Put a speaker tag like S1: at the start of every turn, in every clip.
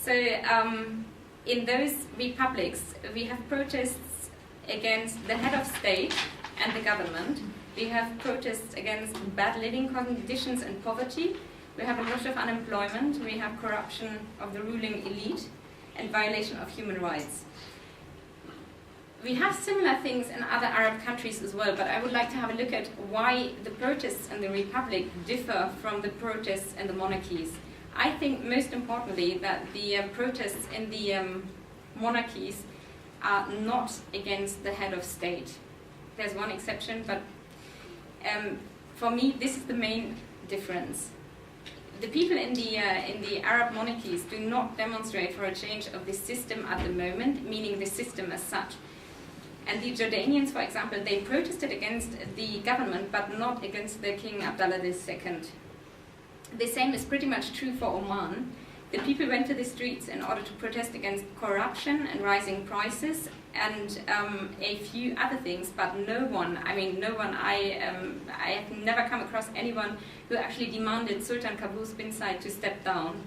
S1: So in those republics, we have protests against the head of state and the government. We have protests against bad living conditions and poverty. We have a lot of unemployment. We have corruption of the ruling elite and violation of human rights. We have similar things in other Arab countries as well, but I would like to have a look at why the protests in the Republic differ from the protests in the monarchies. I think most importantly that the protests in the monarchies are not against the head of state. There's one exception, but for me this is the main difference. The people in the Arab monarchies do not demonstrate for a change of the system at the moment, meaning the system as such. And the Jordanians, for example, they protested against the government, but not against the King Abdullah II. The same is pretty much true for Oman. The people went to the streets in order to protest against corruption and rising prices and a few other things, but I have never come across anyone who actually demanded Sultan Qaboos bin Said to step down,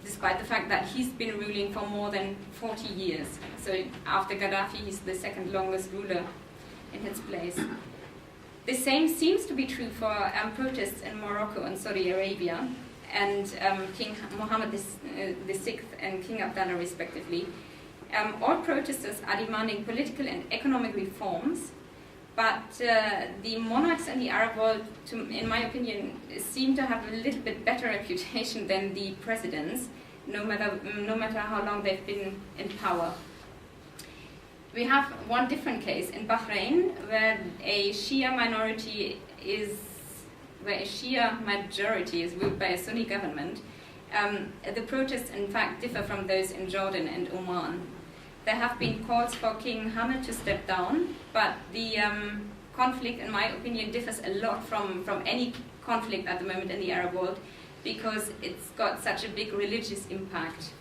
S1: despite the fact that he's been ruling for more than 40 years. So after Gaddafi, he's the second longest ruler in his place. The same seems to be true for protests in Morocco and Saudi Arabia, and King Mohammed VI and King Abdullah respectively. All protesters are demanding political and economic reforms, but the monarchs in the Arab world, in my opinion, seem to have a little bit better reputation than the presidents, no matter how long they've been in power. We have one different case in Bahrain, where a Shia majority is ruled by a Sunni government. The protests, in fact, differ from those in Jordan and Oman. There have been calls for King Hamad to step down, but the conflict, in my opinion, differs a lot from any conflict at the moment in the Arab world, because it's got such a big religious impact.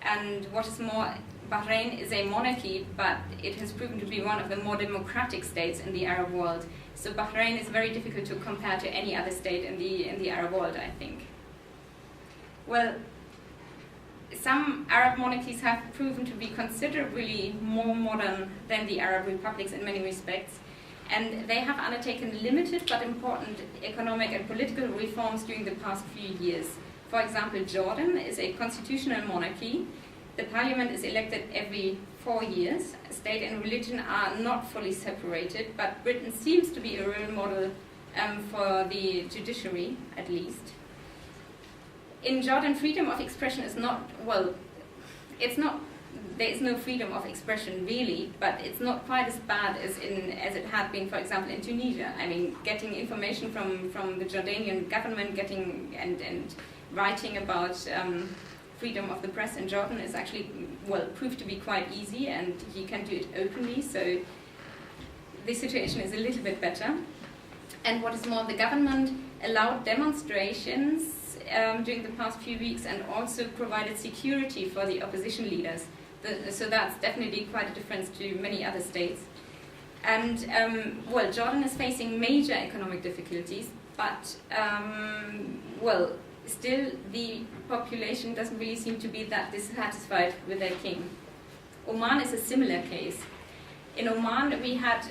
S1: And what is more, Bahrain is a monarchy, but it has proven to be one of the more democratic states in the Arab world. So Bahrain is very difficult to compare to any other state in the Arab world, I think. Well, some Arab monarchies have proven to be considerably more modern than the Arab republics in many respects, and they have undertaken limited but important economic and political reforms during the past few years. For example, Jordan is a constitutional monarchy. The parliament is elected every 4 years. State and religion are not fully separated, but Britain seems to be a role model for the judiciary, at least. In Jordan, freedom of expression is not, well, it's not, there is no freedom of expression really, but it's not quite as bad as it had been, for example, in Tunisia. I mean, getting information from the Jordanian government, and writing about freedom of the press in Jordan is actually, well, proved to be quite easy, and you can do it openly, so the situation is a little bit better. And what is more, the government allowed demonstrations during the past few weeks and also provided security for the opposition leaders. So that's definitely quite a difference to many other states. And, well, Jordan is facing major economic difficulties, but, well, still the population doesn't really seem to be that dissatisfied with their king. Oman is a similar case. In Oman, we had,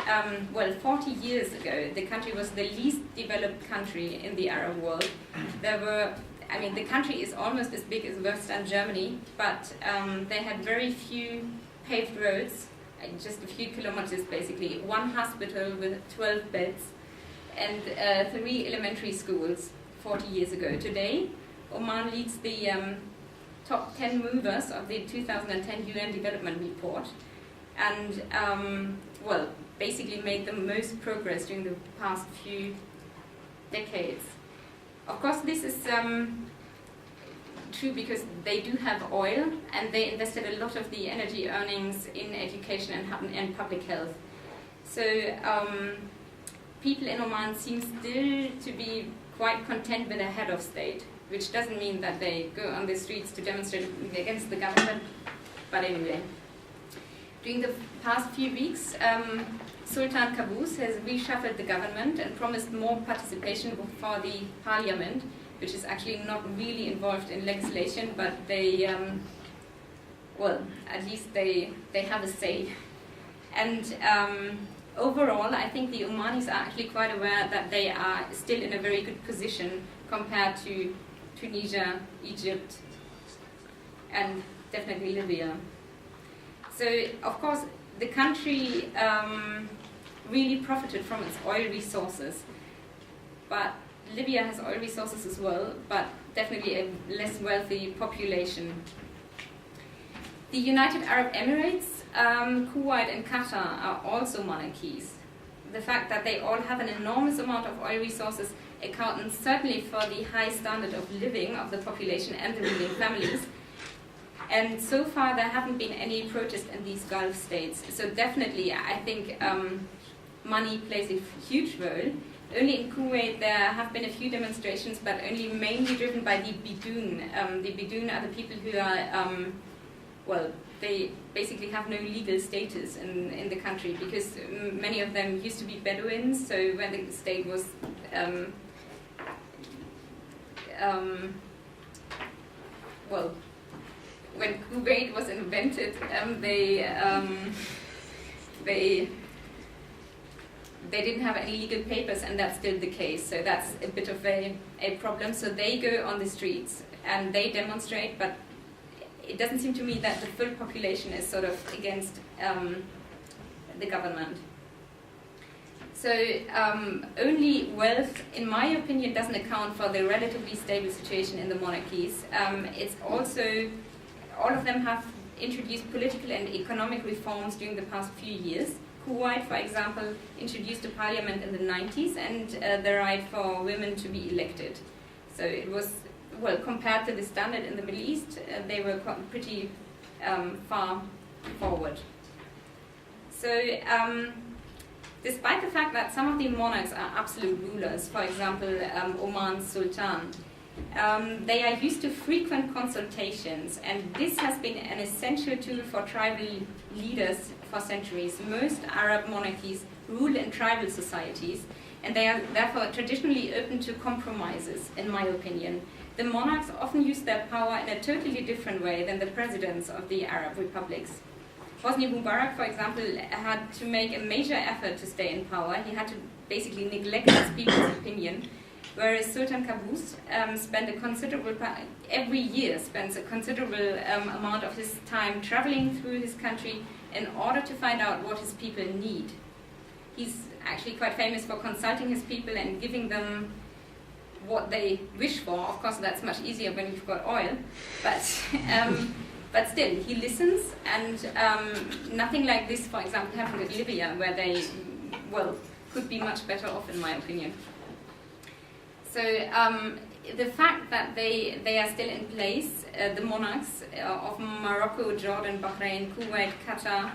S1: 40 years ago, the country was the least developed country in the Arab world. The country is almost as big as Western Germany, but they had very few paved roads, just a few kilometers basically, one hospital with 12 beds, and 3 elementary schools 40 years ago. Today, Oman leads the top 10 movers of the 2010 UN Development Report, and basically made the most progress during the past few decades. Of course, this is true because they do have oil, and they invested a lot of the energy earnings in education and public health. So people in Oman seem still to be quite content with their head of state, which doesn't mean that they go on the streets to demonstrate against the government, but anyway. During the past few weeks, Sultan Qaboos has reshuffled the government and promised more participation for the parliament, which is actually not really involved in legislation, but they, well, at least they have a say. And overall, I think the Omanis are actually quite aware that they are still in a very good position compared to Tunisia, Egypt, and definitely Libya. So, of course, the country really profited from its oil resources, but Libya has oil resources as well, but definitely a less wealthy population. The United Arab Emirates, Kuwait and Qatar are also monarchies. The fact that they all have an enormous amount of oil resources accounts certainly for the high standard of living of the population and the ruling families. And so far there haven't been any protests in these Gulf states. So definitely I think money plays a huge role. Only in Kuwait there have been a few demonstrations, but only mainly driven by the Bidoun. The Bidoun are the people who are, well, they basically have no legal status in the country because many of them used to be Bedouins, so when the state was well, when Kuwait was invented, they didn't have any legal papers, and that's still the case. So that's a bit of a problem. So they go on the streets and they demonstrate, but it doesn't seem to me that the full population is sort of against the government. So only wealth, in my opinion, doesn't account for the relatively stable situation in the monarchies. It's also, all of them have introduced political and economic reforms during the past few years. Kuwait, for example, introduced a parliament in the 90s and the right for women to be elected. So it was, well, compared to the standard in the Middle East, they were pretty far forward. So despite the fact that some of the monarchs are absolute rulers, for example, Oman's Sultan, they are used to frequent consultations, and this has been an essential tool for tribal leaders for centuries. Most Arab monarchies rule in tribal societies, and they are therefore traditionally open to compromises, in my opinion. The monarchs often use their power in a totally different way than the presidents of the Arab republics. Hosni Mubarak, for example, had to make a major effort to stay in power. He had to basically neglect his people's opinion, whereas Sultan Qaboos every year spends a considerable amount of his time traveling through his country in order to find out what his people need. He's actually quite famous for consulting his people and giving them what they wish for. Of course, that's much easier when you've got oil, but still, he listens, and nothing like this, for example, happened with Libya, where they, well, could be much better off, in my opinion. So the fact that they are still in place, the monarchs of Morocco, Jordan, Bahrain, Kuwait, Qatar,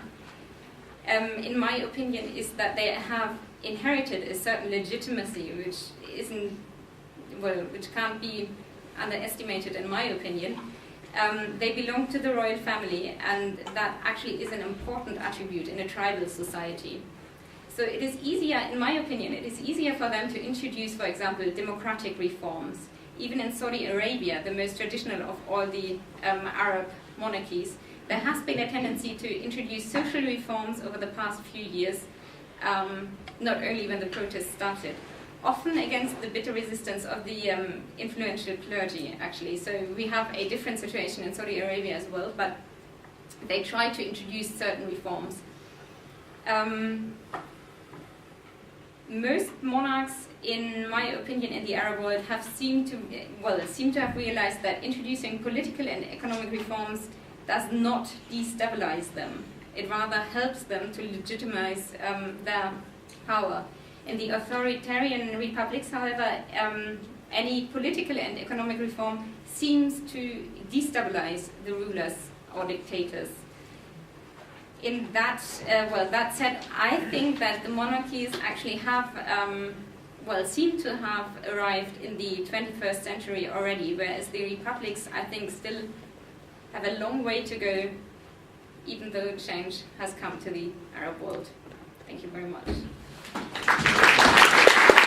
S1: in my opinion, is that they have inherited a certain legitimacy, which can't be underestimated, in my opinion. They belong to the royal family, and that actually is an important attribute in a tribal society. So it is easier, in my opinion, it is easier for them to introduce, for example, democratic reforms. Even in Saudi Arabia, the most traditional of all the Arab monarchies, there has been a tendency to introduce social reforms over the past few years, not only when the protests started, often against the bitter resistance of the influential clergy, actually. So we have a different situation in Saudi Arabia as well, but they try to introduce certain reforms. Most monarchs, in my opinion, in the Arab world seem to have realized that introducing political and economic reforms does not destabilize them. It rather helps them to legitimize their power. In the authoritarian republics, however, any political and economic reform seems to destabilize the rulers or dictators. In that, that said, I think that the monarchies actually have, seem to have arrived in the 21st century already, whereas the republics, I think, still have a long way to go, even though change has come to the Arab world. Thank you very much.